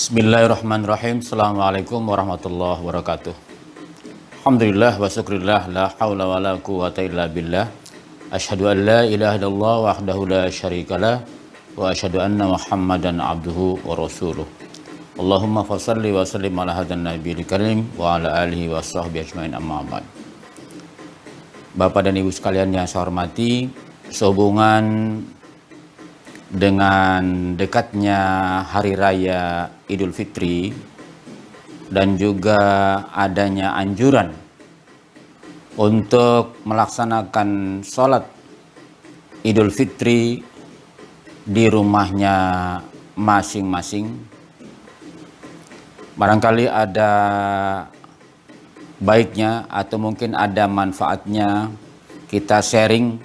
Bismillahirrahmanirrahim. Assalamualaikum warahmatullahi wabarakatuh. Alhamdulillah wa syukurillah, la hawla wa la quwata illa billah. Asyhadu an la ilaha illallah wahdahu la syarikalah wa asyhadu anna Muhammadan abduhu wa rasuluh. Allahumma fassalli wa sallim ala hadan nabiyil karim wa ala alihi wa sahbihi ajmain, amma ba'd. Bapak dan Ibu sekalian yang saya hormati, sehubungan dengan dekatnya Hari Raya Idul Fitri dan juga adanya anjuran untuk melaksanakan sholat Idul Fitri di rumahnya masing-masing, barangkali ada baiknya atau mungkin ada manfaatnya kita sharing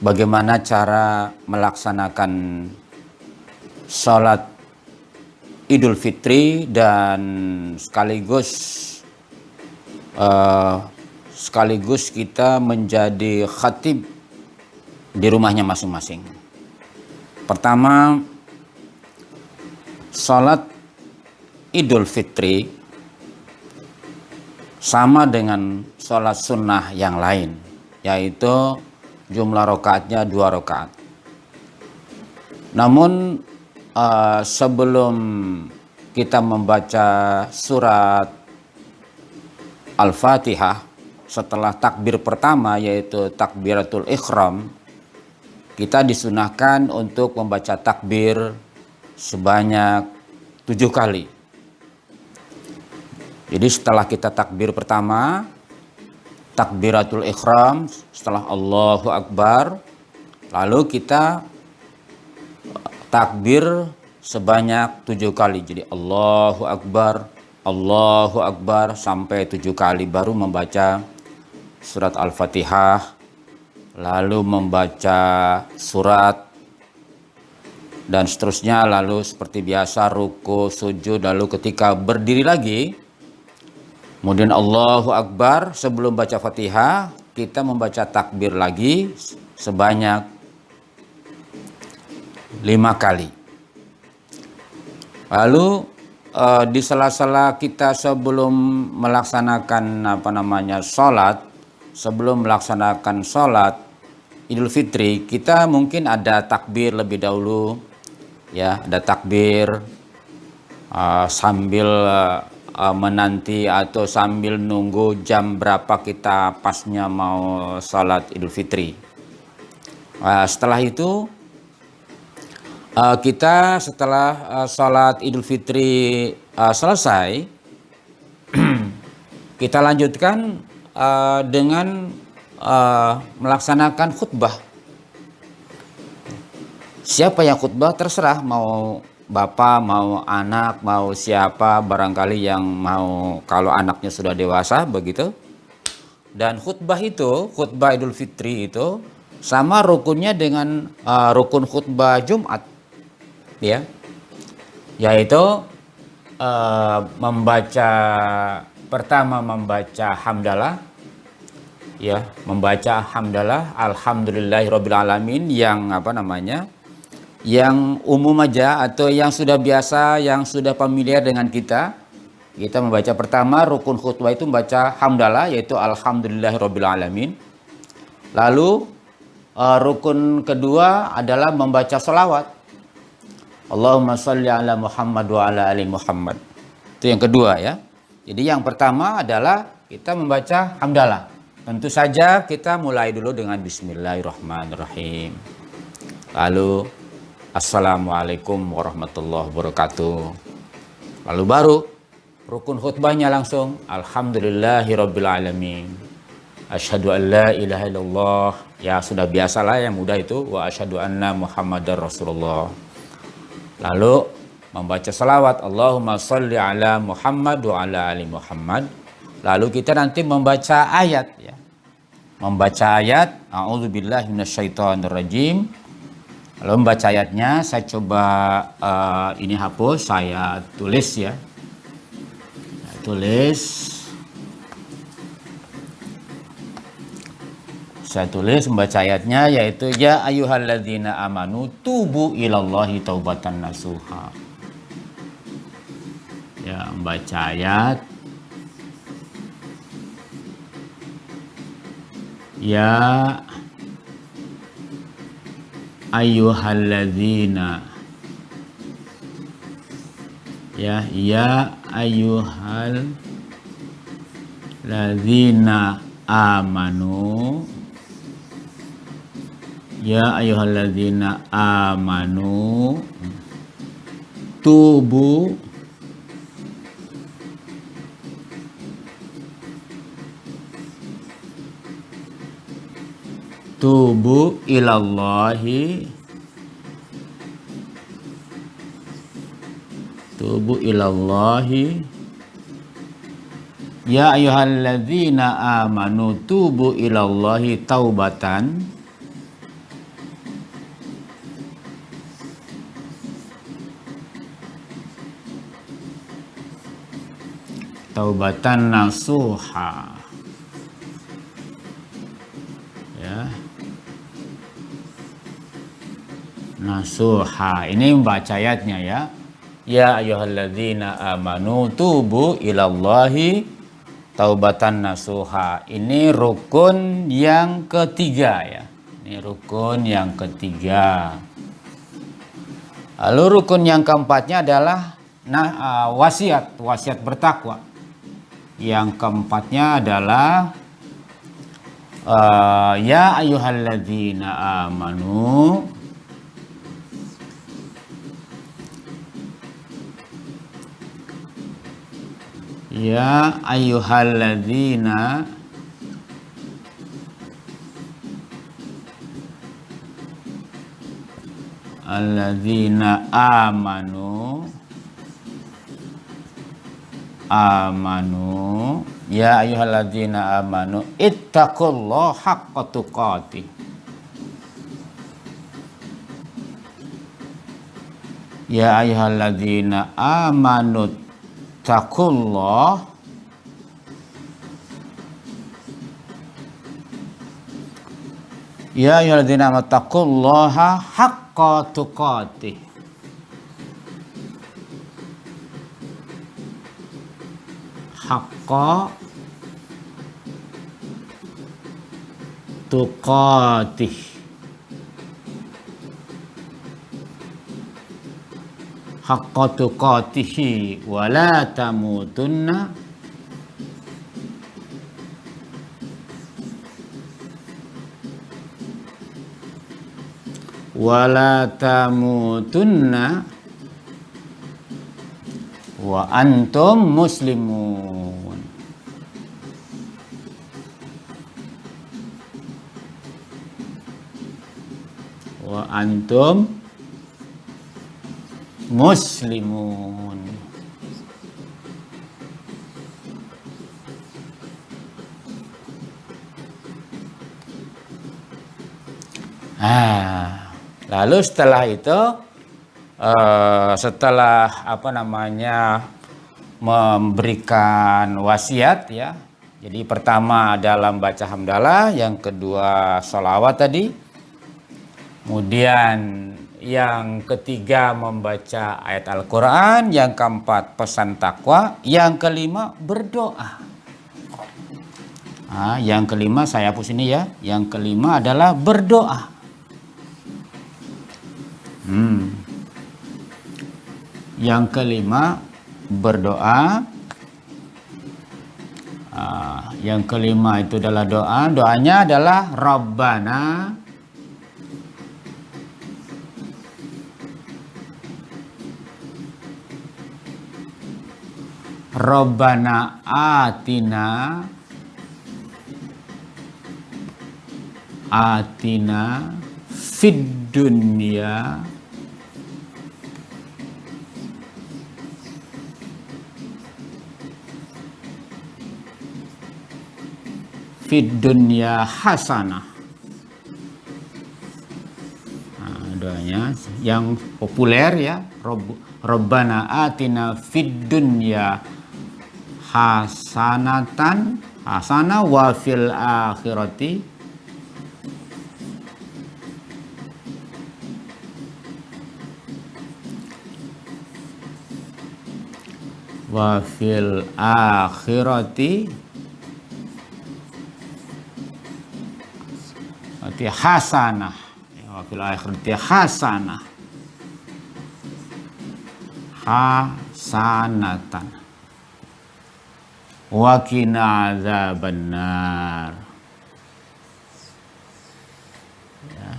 bagaimana cara melaksanakan sholat Idul Fitri dan sekaligus kita menjadi khatib di rumahnya masing-masing. Pertama, sholat Idul Fitri sama dengan sholat sunnah yang lain, yaitu jumlah rakaatnya 2 rakaat. Namun sebelum kita membaca surat Al-Fatihah, setelah takbir pertama yaitu takbiratul ihram, kita disunahkan untuk membaca takbir sebanyak 7 kali. Jadi setelah kita takbir pertama, takbiratul ihram, setelah Allahu Akbar, lalu kita takbir sebanyak 7 kali. Jadi Allahu Akbar sampai 7 kali, baru membaca surat Al-Fatihah, lalu membaca surat dan seterusnya, lalu seperti biasa ruku, sujud, lalu ketika berdiri lagi kemudian Allahu Akbar. Sebelum baca Fatihah, kita membaca takbir lagi sebanyak 5 kali. Lalu di sela-sela kita sebelum melaksanakan sholat Idul Fitri, kita mungkin ada takbir lebih dahulu, ya, ada takbir sambil menanti atau sambil nunggu jam berapa kita pasnya mau sholat Idul Fitri. Setelah itu kita setelah sholat Idul Fitri selesai, kita lanjutkan dengan melaksanakan khutbah. Siapa yang khutbah terserah, mau bapak, mau anak, mau siapa, barangkali yang mau, kalau anaknya sudah dewasa begitu. Dan khutbah Idul Fitri itu sama rukunnya dengan rukun khutbah Jumat, ya, yaitu pertama membaca hamdalah, ya, membaca hamdalah alhamdulillahirabbil alamin, yang umum aja atau yang sudah biasa, yang sudah familiar dengan kita. Kita membaca pertama rukun khutbah itu membaca hamdalah, yaitu alhamdulillahirabbil alamin. Lalu rukun kedua adalah membaca sholawat, Allahumma sholli ala Muhammad wa ala ali Muhammad. Itu yang kedua, ya. Jadi yang pertama adalah kita membaca hamdalah. Tentu saja kita mulai dulu dengan bismillahirrahmanirrahim. Lalu Assalamualaikum warahmatullahi wabarakatuh. Lalu baru rukun khutbahnya langsung alhamdulillahirabbil alamin. Asyhadu an la ilaha illallah, ya sudah biasalah yang mudah itu, wa asyhadu anna Muhammadar Rasulullah. Lalu membaca salawat Allahumma sholli ala Muhammad wa ala ali Muhammad. Lalu kita nanti membaca ayat, ya. Membaca ayat a'udzubillahi minasyaitonirrajim. Lalu membaca ayatnya, saya coba ini hapus, saya tulis, ya. Saya tulis membaca ayatnya, yaitu ya ayyuhalladzina amanu tubu ilallahi taubatan nasuha. Baca ayat. Ya ayyuhalladzina, ya ayyuhalladzina amanu, ya ayyuhalladzina amanu tubu ilallahi, ya ayyuhalladzina amanu tubu ilallahi taubatan nasuha. Ya, nasuha. Ini membaca ayatnya ya. Ya ayyuhalladzina amanu tubu ilallahi taubatan nasuha. Ini rukun yang ketiga ya. Ini rukun yang ketiga. Lalu rukun yang keempatnya adalah wasiat bertakwa. Yang keempatnya adalah ya ayyuhalladzina amanu ya ayyuhalladzina amanu ya ayyuhalladzina amanu ittaqullaha haqqa tuqatih. Ya ayyuhalladzina amanu taqullaha ya ayyuhalladzina amanu taqullaha haqqa tuqatih. Haqqa tuqatih. Haqqa tuqatihi wa la tamutunna wa antum muslimun. Wa antum muslimun. Lalu setelah itu setelah memberikan wasiat ya. Jadi pertama dalam baca hamdalah, yang kedua sholawat tadi. Kemudian yang ketiga membaca ayat Al-Quran, yang keempat pesan takwa, yang kelima berdoa. Yang kelima saya hapus ini ya. Yang kelima adalah berdoa. Yang kelima berdoa. Yang kelima itu adalah doa. Doanya adalah Rabbana atina fid dunya hasanah. Doanya yang populer ya, Rabbana atina fid dunya hasanah wa fil akhirati wa fil akhirati berarti hasanah, wa fil akhirati hasanah, hasanatan wa qina adzabannar. Ya.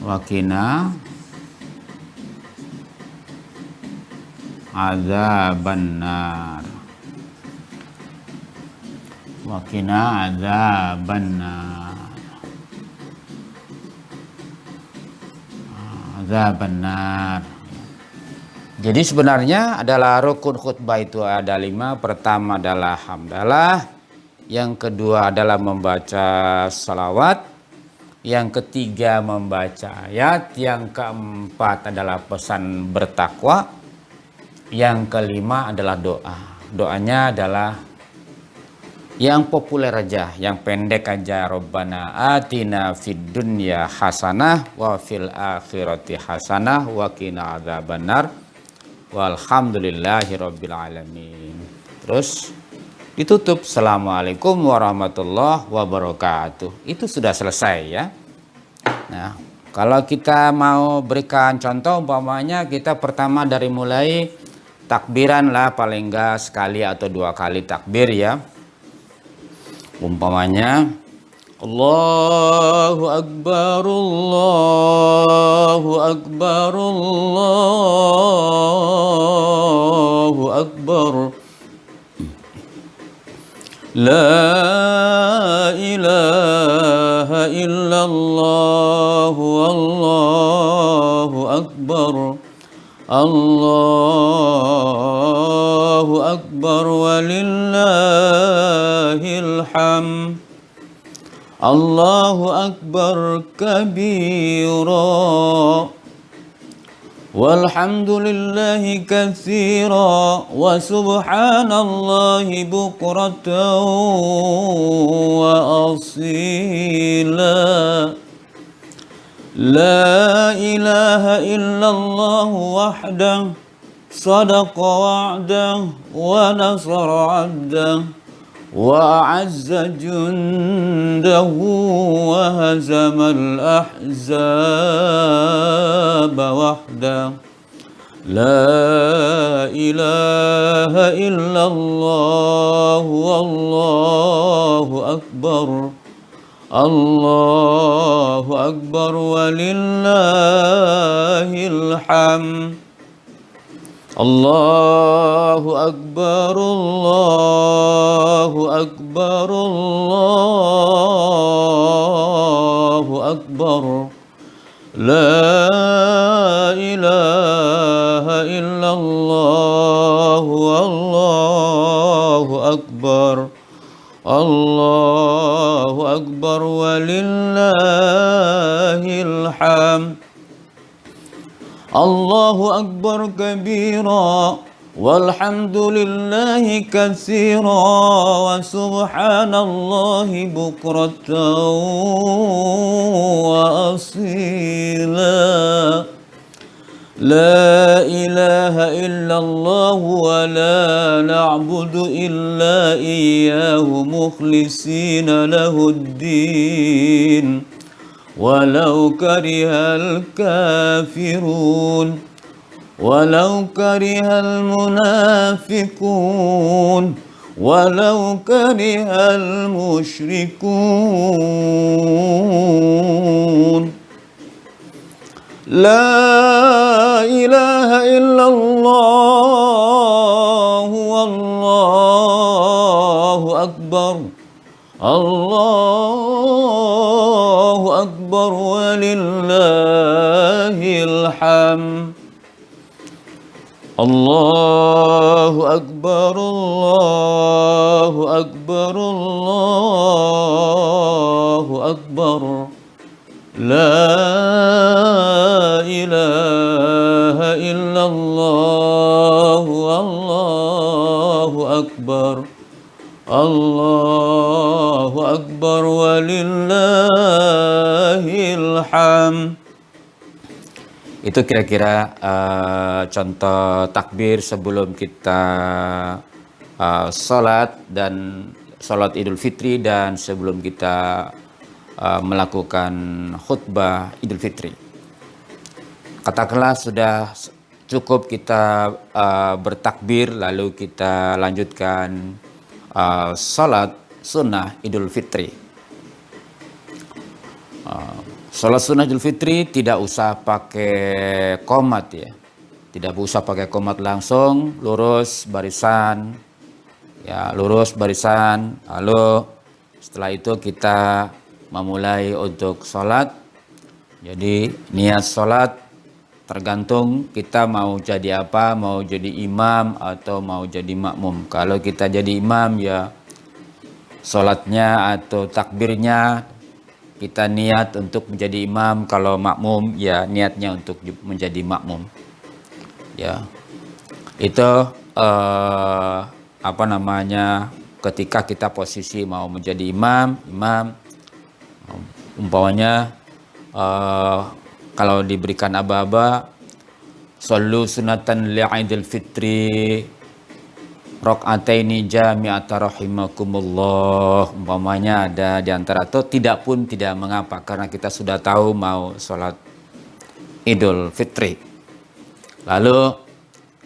Wa qina adzabannar, wa qina adzabannar, adzabannar. Jadi sebenarnya adalah rukun khutbah itu ada 5. Pertama adalah hamdalah, yang kedua adalah membaca salawat, yang ketiga membaca ayat, yang keempat adalah pesan bertakwa, yang kelima adalah doa. Doanya adalah yang populer aja, yang pendek aja. Rabbana atina fid dunya hasanah wa fil akhirati hasanah wa qina adzabannar. Walhamdulillahi rabbil alamin. Terus ditutup Assalamualaikum warahmatullahi wabarakatuh. Itu sudah selesai ya. Nah, kalau kita mau berikan contoh, umpamanya kita pertama dari mulai takbiran lah, paling enggak sekali atau 2 kali takbir ya. Umpamanya Allahu Akbar, Allahu Akbar, Allahu Akbar, La ilaha illallah, Allahu Akbar, Allahu Akbar walillahil hamd. Allahu Akbar kabira walhamdulillahi katsira wa subhanallahi bukratan wa asila. La ilaha illallah wahdah sadaqa wa'dah wa nasara 'abdah wa a'azza jundahu wa hazamal ahzaba wahda. La ilaha illallah wallahu akbar, Allahu akbar walillahil hamd. Allahu akbar, Allahu akbar, Allahu akbar. La ilaha illallah, wallahu akbar, Allahu akbar walillahil hamd. Allahu akbar kabira walhamdulillahi katsira wa subhanallahi bukratan wa asila. La ilaha illallah wa la na'budu illa iyyahu mukhlisina lahuddin walau karihal kafirun walau karihal munafiqun walau karihal musyrikun. La ilaha illallah wallahu akbar, Allahu akbar walillahil hamd. Allahu akbar, Allahu akbar, Allahu akbar. La ilaha illallah, Allahu akbar, Allahu akbar walillahil hamd. Itu kira-kira contoh takbir sebelum kita sholat dan sholat Idul Fitri dan sebelum kita melakukan khutbah Idul Fitri. Katakanlah sudah cukup kita bertakbir lalu kita lanjutkan sholat sunnah Idul Fitri. Sholat sunnah Idul Fitri tidak usah pakai qomat ya. Tidak usah pakai qomat, langsung lurus barisan. Ya, lurus barisan. Lalu setelah itu kita memulai untuk sholat. Jadi niat sholat tergantung kita mau jadi apa, mau jadi imam atau mau jadi makmum. Kalau kita jadi imam ya sholatnya atau takbirnya kita niat untuk menjadi imam, kalau makmum ya niatnya untuk menjadi makmum. Ya, itu ketika kita posisi mau menjadi imam, umpamanya kalau diberikan aba-aba, shollu sunatan li'idil fitri rakaataini jami'ata rahimakumullah, umpamanya ada di antara, atau tidak pun tidak mengapa karena kita sudah tahu mau sholat Idul Fitri. Lalu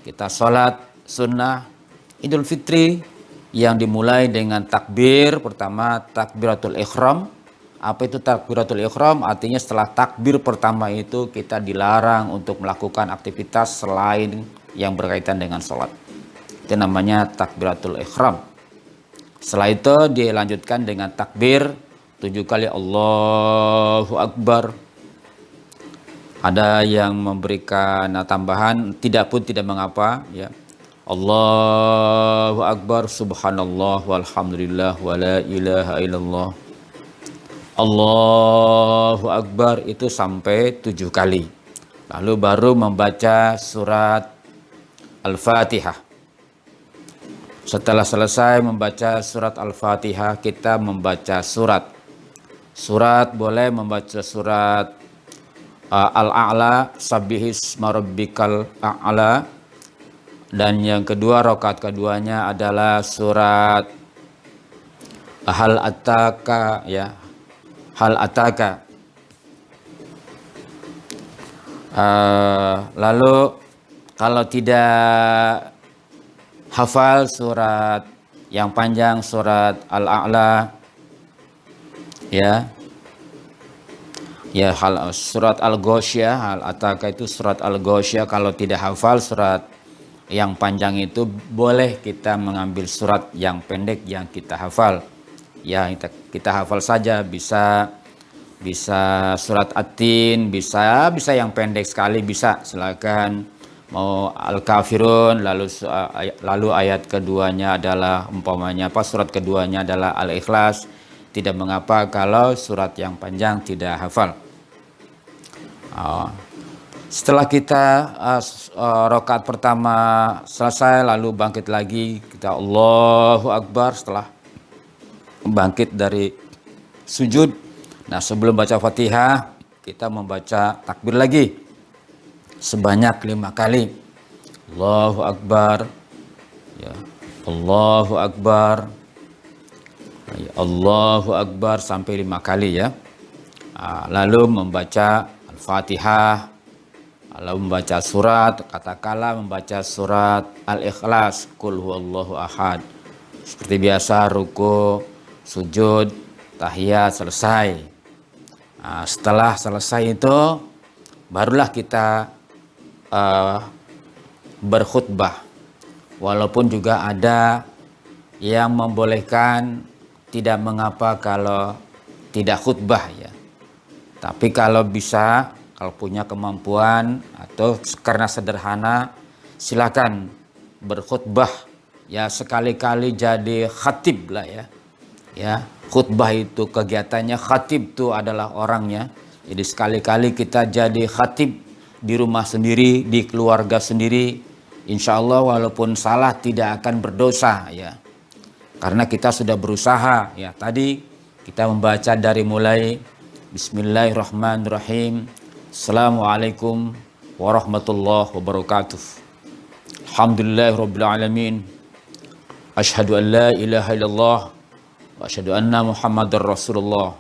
kita sholat sunnah Idul Fitri yang dimulai dengan takbir. Pertama takbiratul ihram. Apa itu takbiratul ihram? Artinya setelah takbir pertama itu kita dilarang untuk melakukan aktivitas selain yang berkaitan dengan sholat. Itu namanya takbiratul ihram. Setelah itu dilanjutkan dengan takbir 7 kali Allahu Akbar. Ada yang memberikan tambahan, tidak pun tidak mengapa ya. Allahu Akbar, subhanallah walhamdulillah wala ilaha illallah. Allahu Akbar itu sampai 7 kali. Lalu baru membaca surat Al-Fatihah. Setelah selesai membaca surat Al-Fatihah, kita membaca surat. Surat boleh membaca surat Al-A'la, Sabbihisma rabbikal a'la. Dan yang kedua, rakaat keduanya adalah surat Hal Ataka ya. Hal Ataka. Lalu kalau tidak hafal surat yang panjang, surat Al-A'la ya. Ya, surat Al-Ghoshiyah, Al-Ataka itu surat Al-Ghoshiyah. Kalau tidak hafal surat yang panjang itu, boleh kita mengambil surat yang pendek yang kita hafal. Ya, kita hafal saja, bisa surat At-Tin, bisa yang pendek sekali bisa, silakan. Mau Al-Kafirun, lalu ayat keduanya adalah umpamanya surat keduanya adalah Al-Ikhlas, tidak mengapa kalau surat yang panjang tidak hafal. Setelah kita rakaat pertama selesai, lalu bangkit lagi, kita Allahu Akbar setelah bangkit dari sujud. Nah, sebelum baca Fatihah kita membaca takbir lagi sebanyak 5 kali. Allahu Akbar ya, Allahu Akbar ya, Allahu Akbar sampai 5 kali ya. Lalu membaca Al-Fatihah, lalu membaca surat, katakanlah membaca surat Al-Ikhlas, Qul huwallahu ahad. Seperti biasa, ruku, sujud, tahiyat selesai. Setelah selesai itu barulah kita berkhutbah. Walaupun juga ada yang membolehkan tidak mengapa kalau tidak khutbah ya. Tapi kalau bisa, kalau punya kemampuan atau karena sederhana, silakan berkhutbah. Ya, sekali-kali jadi khatib lah ya. Ya, khutbah itu kegiatannya, khatib itu adalah orangnya. Jadi sekali-kali kita jadi khatib di rumah sendiri, di keluarga sendiri, insya Allah walaupun salah tidak akan berdosa ya. Karena kita sudah berusaha ya. Tadi kita membaca dari mulai Bismillahirrahmanirrahim, Assalamualaikum warahmatullahi wabarakatuh. Alhamdulillahirabbil alamin. Asyhadu an la ilaha illallah wa asyhadu anna Muhammadar Rasulullah.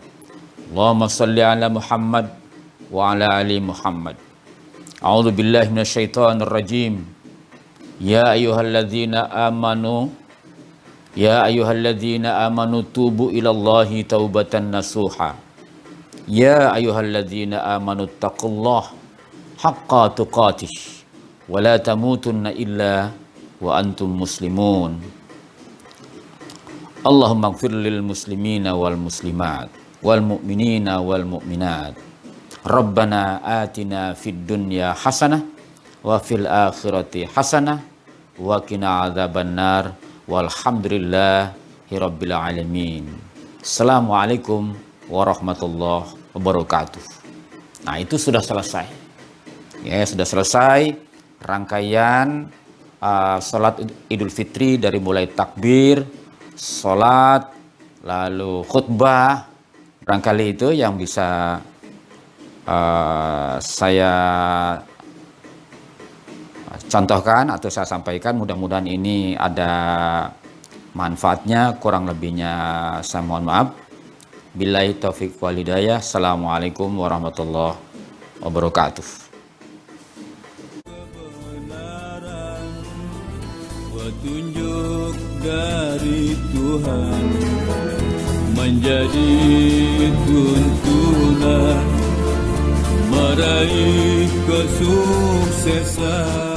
Allahumma shalli ala Muhammad wa ala ali Muhammad. A'udzu billahi minasyaitonir rajim. Ya ayyuhalladzina amanu tubu ilallahi taubatan nasuha. Ya ayyuhalladzina amanu taqullaha haqqa tuqatih wa la tamutunna illa wa antum muslimun. Allahumma ighfir lil muslimina wal muslimat wal mu'minina wal mu'minat. Rabbana atina fid dunya hasanah wa fil akhirati hasanah wa qina adzabannar. Walhamdulillahi rabbil alamin. Assalamualaikum warahmatullahi wabarakatuh. Nah, itu sudah selesai. Ya, sudah selesai rangkaian salat Idul Fitri dari mulai takbir, salat, lalu khutbah. Barangkali itu yang bisa saya contohkan atau saya sampaikan. Mudah-mudahan ini ada manfaatnya, kurang lebihnya saya mohon maaf. Billahi taufiq wal hidayah. Assalamualaikum warahmatullahi wabarakatuh. Kebenaran, petunjuk dari Tuhan menjadi tuntunan meraih kesuksesan.